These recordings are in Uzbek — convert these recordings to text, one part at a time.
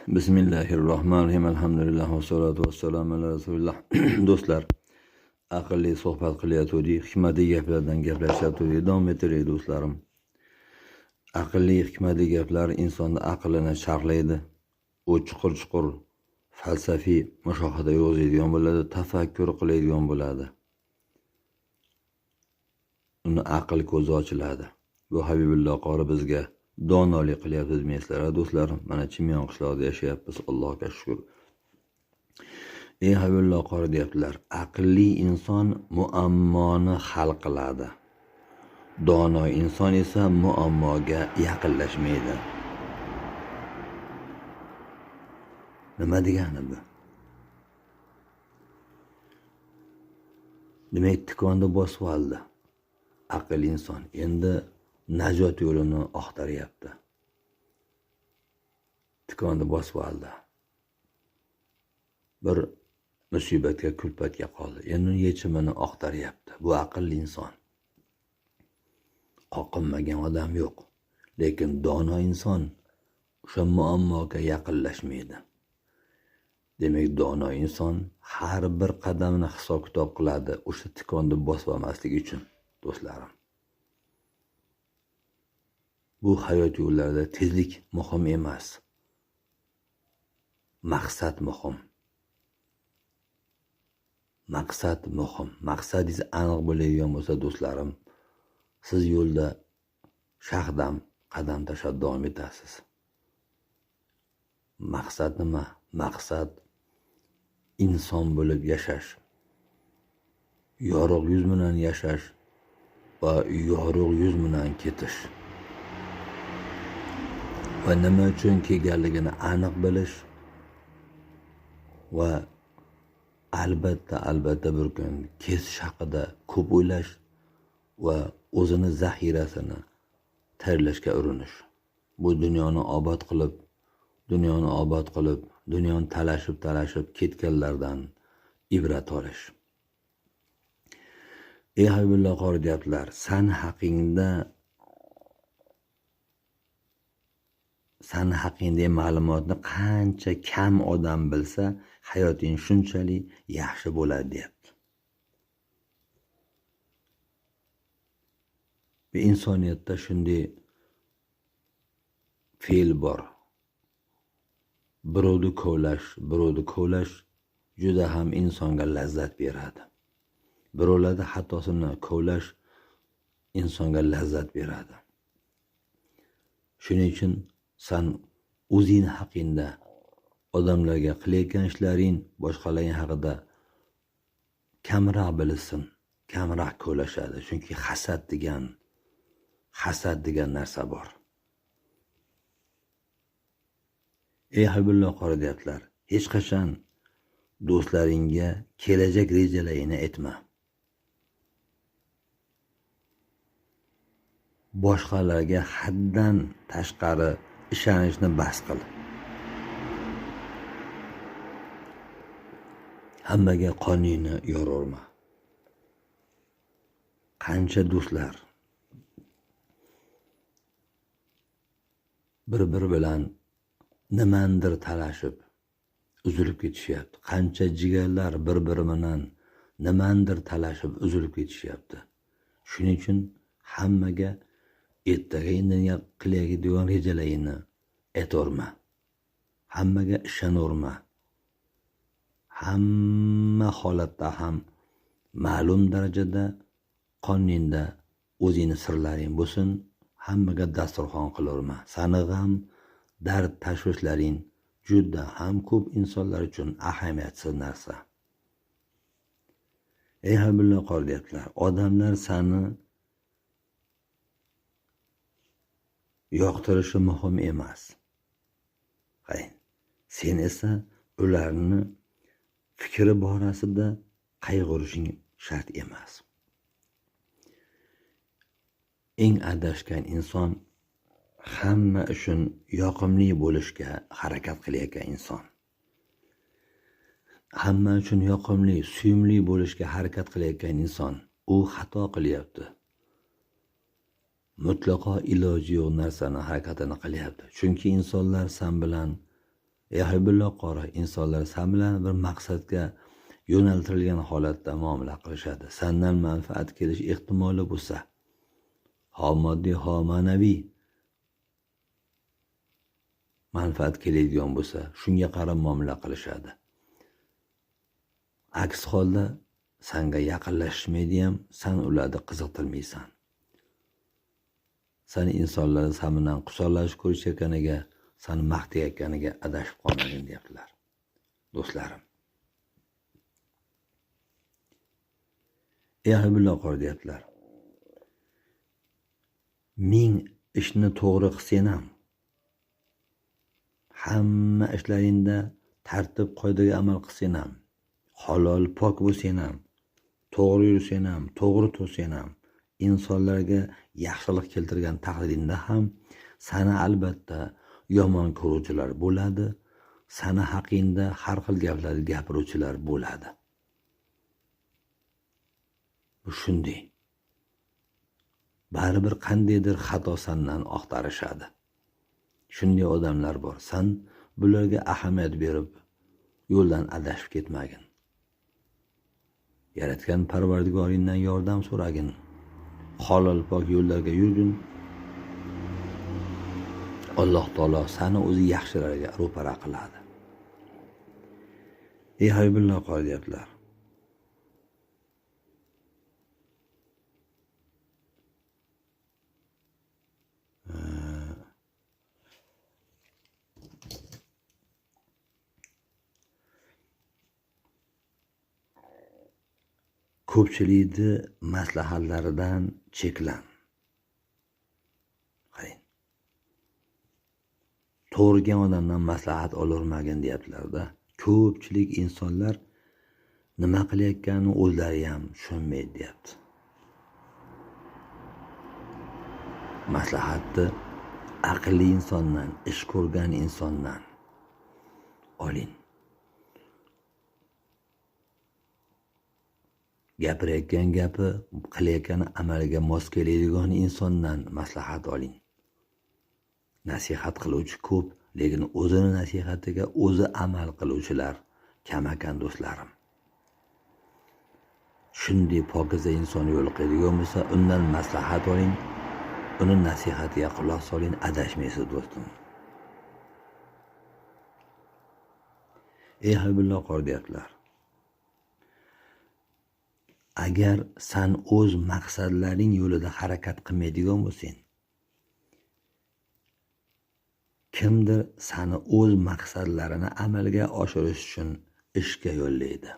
Bismillahirrohmanirrohim. Alhamdulillah va salatu vassalamu ala rasulilloh. Do'stlar, aqlli suhbat qilayotgandik, hikmatli gaplardan gaplashayotgandik. Davom ettiring do'stlarim. Aqlli, hikmatli gaplar insonni aqlini sharhlaydi. U chuqur falsafiy mushohada yozadigan bo'ladi, tafakkur qiladigan bo'ladi. Uni aql ko'zi ochiladi. Bu Habibulloh qori bizga donolik qilyapti deysizlar do'stlarim. Mana Chimyon qishlog'ida yashayapmiz, Allohga shukr. Habibulloh qori deyaptilar, aqlli inson muammoni hal qiladi. Dono inson esa muammoga yaqinlashmaydi. Nima degani bu? Demak, tikonni bosib oldi aqlli inson. Endi najot yo'lini oqtaryapti. Tikonni bosib oldi. Bir musibatga, kulfatga qoldi. Endi yechimini oqtaryapti. Bu aqlli inson. Qoqinmagan odam yo'q. Lekin dono inson o'sha muammoga yaqinlashmaydi. Demak, dono inson har bir qadamini hisob-kitob qiladi, o'sha tikonni bosib olmaslik uchun, do'stlarim. Bu hayot yo'llarida tezlik muhim emas. Maqsad muhim. Maqsad muhim. Maqsadingiz aniq bo'ladigan bo'lsa, do'stlarim, siz yo'lda shahdam qadam tashlab davom etasiz. Maqsad nima? Maqsad inson bo'lib yashash. Yorug' yuz bilan yashash va yorug' yuz bilan ketish. Va nima uchun kelganligini aniq bilish va albatta bir kun kesish haqida ko'p o'ylash va o'zini zaxirasini tayyorlashga urinish. Bu dunyoni obod qilib, dunyoni talashib ketganlardan ibrat olish. Habibulloh qori deyaptilar, san haqingdagi ma'lumotni qancha kam odam bilsa, hayoting shunchalik yaxshi bo'ladi deyapti. Ve insoniyatda shunday fe'l bor. Birovni kovlash juda ham insonga lazzat beradi. Birovlarni xatosini kovlash insonga lazzat beradi. Shuning uchun sen o'zing haqingda odamlarga qilayotgan ishlaring boshqalarning haqida kamroq bilsin, kamroq kovlashadi. Chunki hasad degan narsa bor. Habibulloh qori deyaptilar, hech qachon do'stlaringga kelajak rejalarini aytma. Boshqalarga haddan tashqari ishonishni bas qil. Hammaga qoningni yororma. Qancha do'stlar bir-biri bilan nimandir talashib uzilib ketishyapti. Qancha jigarlar bir-biri bilan nimandir talashib uzilib ketishyapti. Shuning uchun hammaga ertaga indin qilayotgan rejalaringni aytorma. Hammaga ishonorma. Hamma holatda ham ma'lum darajada qoningda o'zingni sirlaring bo'lsin. Hammaga dasturxon qilorma. Sani ham dard tashvishlaring juda ham ko'p insonlar uchun ahamiyatsiz narsa. Habibulloh qori deyaptilar, odamlar sani yoqtirishi muhim emas. Sen esa ularni fikri borasida qayg'urishing shart emas. Eng adashgan inson hamma uchun yoqimli bo'lishga harakat qilayotgan inson. Hamma uchun yoqimli, suyumli bo'lishga harakat qilayotgan inson, u xato qilyapti. mutlaqo iloji yo'q narsani harakatini qilyapti. Chunki insonlar sen bilan Billoh qori insonlar san bilan bir maqsadga yo'naltirilgan holatda muomala qilishadi. Sandan manfaat kelish ehtimoli bo'lsa, ho moddiy, ho ma'naviy manfaat keladigan bo'lsa, shunga qarab muomala qilishadi. Aks holda sanga yaqinlashishmaydi ham, san ularni qiziqtirmaysan. Sani insonlar san bilan quchoqlashib ko'rishayotganiga, sani maqtayotganiga adashib qolmagin deyaptilar. Do'stlarim. Billoh qor deyaptilar. 1000 ishni to'g'ri qilsang ham, hamma ishlaringda tartib qoidaga amal qilsang ham, halol pok bo'lsang ham, to'g'ri yursang ham, to'g'ri tursang ham, insonlarga yaxshilik keltirgan taqdiringda ham sani albatta yomon ko'ruvchilar bo'ladi, sani haqingda har xil gaplarni gapiruvchilar bo'ladi. Bu shunday. Baribir qandaydir xato sandan oqtarishadi. Shunday odamlar bor. San bularga ahamiyat berib, yo'ldan adashib ketmagin. Yaratgan Parvardigoringdan yordam so'ragin. Halol pok yo'llarga yurgin. Alloh taolo seni o'zi yaxshilarga ro'para qiladi. Billoh qor deyaptilar. Ko'pchilikni maslahatlaridan cheklan. Qarang. To'g'rigan odamdan maslahat olurmagin deyaptilar-da. Ko'pchilik insonlar nima qilayotganini o'zlari ham tushunmaydi deyapti. Maslahatni aqlli insondan, ish ko'rgan insondan oling. Gapirayotgan gapi, qilayotgan amaliga mos keladigan insondan maslahat oling. Nasihat qiluvchi ko'p, lekin o'zini nasihatiga o'zi amal qiluvchilar kam ekan do'stlarim. Shunday pokiza inson yo'l qo'yadigan bo'lsa, undan maslahat oling, uni nasihatiga quloq soling, adashmaysiz do'stim. Billoh qor deyaptilar. Agar san o'z maqsadlaring yo'lida harakat qilmaydigan bo'lsang, kimdir sani o'z maqsadlarini amalga oshirish uchun ishga yo'llaydi.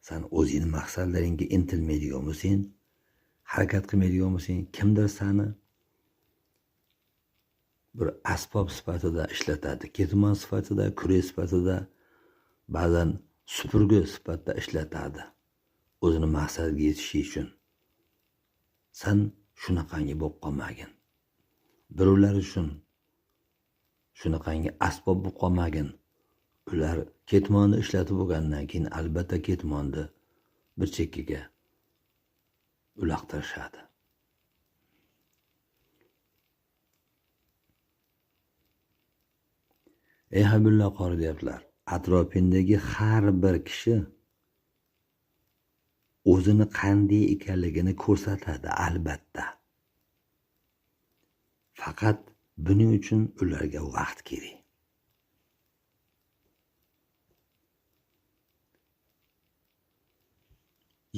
San o'zing maqsadlaringga intilmaydigan bo'lsang, harakat qilmaydigan bo'lsang, kimdir sani bir asbob sifatida ishlatadi, ketmon sifatida, kurey sifatida, ba'zan supurgi sifatida ishlatadi. O'zini maqsadiga yetishi uchun. San shunaqangi bo'lib qolmagin. Birovlar uchun shunaqangi asbob bo'lib qolmagin. Ular ketmonni ishlatib bo'lgandan keyin albatta ketmonni bir chekkaga uloqtirishadi. Billoh qor deyaptilar. Atrofingdagi har bir kishi o'zini qanday ekanligini ko'rsatadi albatta. Faqat buning uchun ularga vaqt kerak.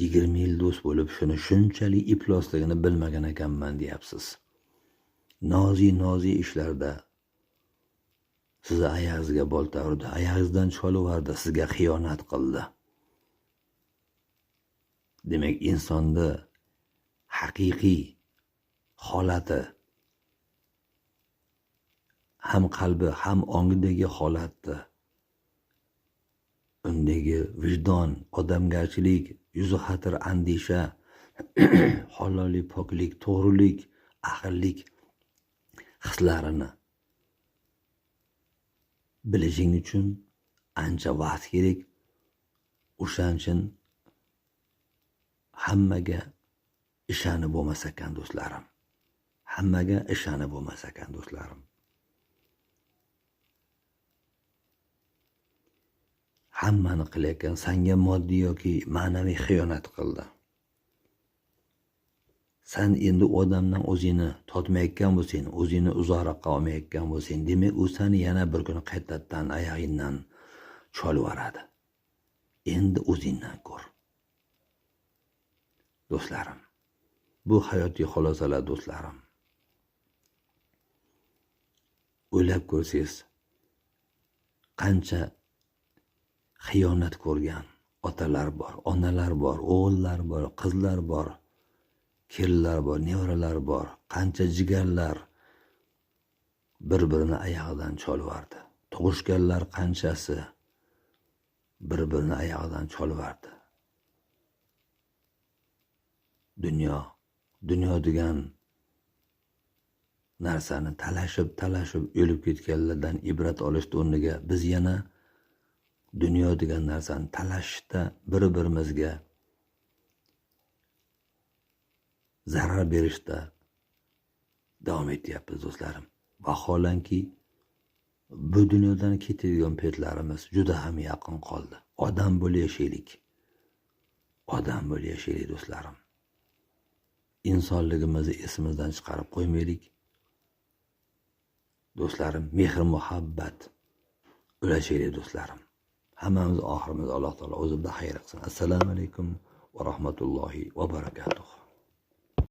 Yigirma yil do'st bo'lib, shuni shunchalik iflosligini bilmagan ekanman deyapsiz. Nozi ishlarda sizni oyog'ingizga bolta urdi, oyog'ingizdan choliverdi, sizga xiyonat qildi. Demak, insonni haqiqiy holati, ham qalbi, ham ongidagi holati, undagi vijdon, odamgarchilik, yuzi xatir andisha, halollik, poklik, to'g'rilik, aqllik hislarini bilishing uchun ancha vaqt kerak. O'shaning uchun hammaga ishonib bo'lmas ekan do'stlarim. hammaga ishonib bo'lmas ekan do'stlarim. Hammani qilayotgan senga moddiy yoki ma'naviy xiyonat qildi. Sen endi odamdan o'zingni totmayotgan bo'lsang, o'zingni uzoqroqqa olmayotgan bo'lsang, demak u seni yana bir kun qaytadan oyog'ingdan cholib yuboradi. Endi o'zingdan ko'r. Do'stlarim, bu hayotiy xulosalar do'stlarim. O'ylab ko'rsangiz, qancha xiyonat ko'rgan otalar bor, onalar bor, o'g'illar bor, qizlar bor, kelinlar bor, nevaralar bor, qancha jigarlar bir-birini oyog'idan cholib yubordi. Tug'ishganlar qanchasi bir-birini oyog'idan cholib yubordi. Dunyo degan narsani talashib o'lib ketganlardan ibrat olish o'rniga biz yana dunyo degan narsani talashishda bir-birimizga zarar berishda davom etyapmiz do'stlarim. Vaholanki bu dunyodan ketadigan paytlarimiz juda ham yaqin qoldi. Odam bo'lib yashaylik. Odam bo'lib yashaylik do'stlarim. İnsonligimizni esimizdan chiqarib qo'ymaylik. Do'stlarim, mehr muhabbat ulashaylik do'stlarim. Hammamiz oxirimiz Alloh taolo o'zi bilan xayr qilsin. Assalomu alaykum va rahmatullohi va barakatuh.